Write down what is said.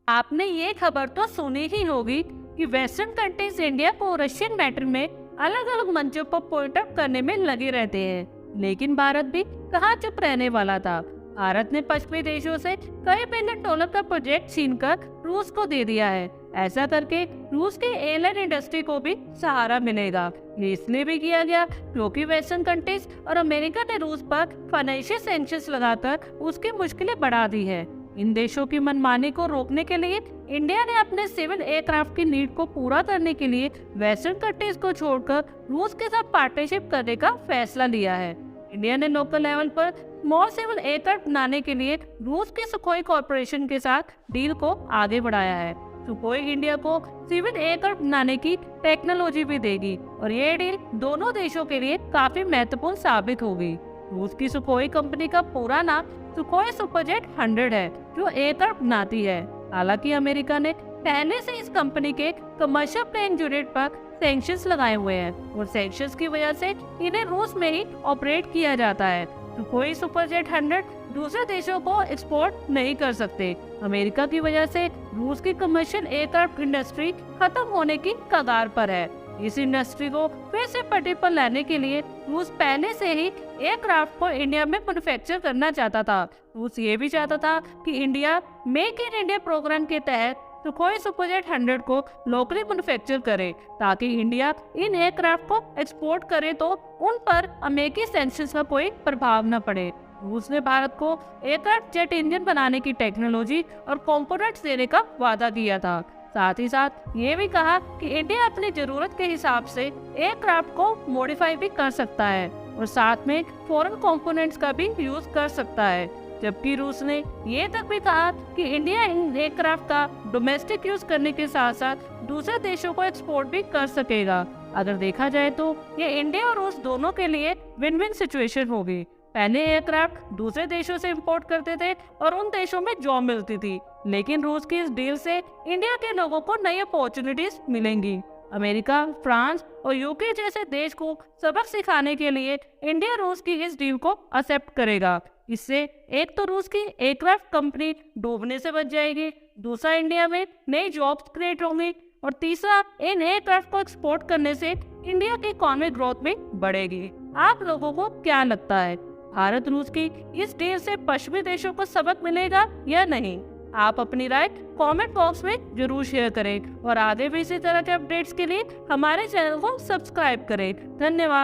आपने ये खबर तो सुनी ही होगी कि वेस्टर्न कंट्रीज इंडिया को रशियन मैटर में अलग अलग मंचों पर पॉइंट आउट करने में लगे रहते हैं, लेकिन भारत भी कहाँ चुप रहने वाला था। भारत ने पश्चिमी देशों से कई बिलियन डॉलर का प्रोजेक्ट छीनकर रूस को दे दिया है। ऐसा करके रूस के एयरलाइन इंडस्ट्री को भी सहारा मिलेगा। ये इसलिए भी किया गया क्योंकि वेस्टर्न कंट्रीज और अमेरिका ने रूस पर फाइनेंशियल सैंक्शंस लगाकर उसकी मुश्किलें बढ़ा दी है। इन देशों की मनमानी को रोकने के लिए इंडिया ने अपने सिविल एयरक्राफ्ट की नीड को पूरा करने के लिए वेस्टर्न कंट्रीज को छोड़कर रूस के साथ पार्टनरशिप करने का फैसला लिया है। इंडिया ने लोकल लेवल पर स्मॉल सिविल एयरक्राफ्ट बनाने के लिए रूस की सुखोई कॉरपोरेशन के साथ डील को आगे बढ़ाया है। सुखोई इंडिया को सिविल एयरक्राफ्ट बनाने की टेक्नोलॉजी भी देगी और ये डील दोनों देशों के लिए काफी महत्वपूर्ण साबित होगी। रूस की सुखोई कंपनी का पूरा नाम सुखोई सुपरजेट 100 है, जो एयरक्राफ्ट बनाती है। हालांकि अमेरिका ने पहले से इस कंपनी के कमर्शियल प्लेन यूनिट पर सैंक्शंस लगाए हुए हैं और सैंक्शंस की वजह से इन्हें रूस में ही ऑपरेट किया जाता है। सुखोई सुपरजेट 100 दूसरे देशों को एक्सपोर्ट नहीं कर सकते। अमेरिका की वजह से रूस की कमर्शियल एयरक्राफ्ट इंडस्ट्री खत्म होने की कगार पर है। इस इंडस्ट्री को फिर से पटरी पर लाने के लिए रूस पहले से ही एयरक्राफ्ट को इंडिया में मैन्युफैक्चर करना चाहता था। रूस ये भी चाहता था कि India make in India programme के तहत सुखोई सुपरजेट 100 को लोकली मैन्युफैक्चर करे, ताकि इंडिया इन एयरक्राफ्ट को एक्सपोर्ट करे तो उन पर अमेरिकी सैंक्शंस का कोई प्रभाव न पड़े। रूस ने भारत को एयरक्राफ्ट जेट इंजन बनाने की टेक्नोलॉजी और कंपोनेंट्स देने का वादा किया था। साथ ही साथ ये भी कहा कि इंडिया अपनी जरूरत के हिसाब से एयरक्राफ्ट को मॉडिफाई भी कर सकता है और साथ में फॉरेन कंपोनेंट्स का भी यूज कर सकता है। जबकि रूस ने ये तक भी कहा कि इंडिया इन एयरक्राफ्ट का डोमेस्टिक यूज करने के साथ साथ दूसरे देशों को एक्सपोर्ट भी कर सकेगा। अगर देखा जाए तो ये इंडिया और रूस दोनों के लिए विन विन सिचुएशन होगी। पहले एयरक्राफ्ट दूसरे देशों से इंपोर्ट करते थे और उन देशों में जॉब मिलती थी, लेकिन रूस की इस डील से इंडिया के लोगों को नई अपॉर्चुनिटीज मिलेंगी। अमेरिका, फ्रांस और यूके जैसे देश को सबक सिखाने के लिए इंडिया रूस की इस डील को एक्सेप्ट करेगा। इससे एक तो रूस की एयरक्राफ्ट कंपनी डूबने से बच जाएगी, दूसरा इंडिया में नई जॉब्स क्रिएट होंगी और तीसरा इन एयरक्राफ्ट को एक्सपोर्ट करने से इंडिया की इकोनॉमिक ग्रोथ भी बढ़ेगी। आप लोगों को क्या लगता है, भारत रूस की इस डील से पश्चिमी देशों को सबक मिलेगा या नहीं? आप अपनी राय कमेंट बॉक्स में जरूर शेयर करें और आगे भी इसी तरह के अपडेट्स के लिए हमारे चैनल को सब्सक्राइब करें। धन्यवाद।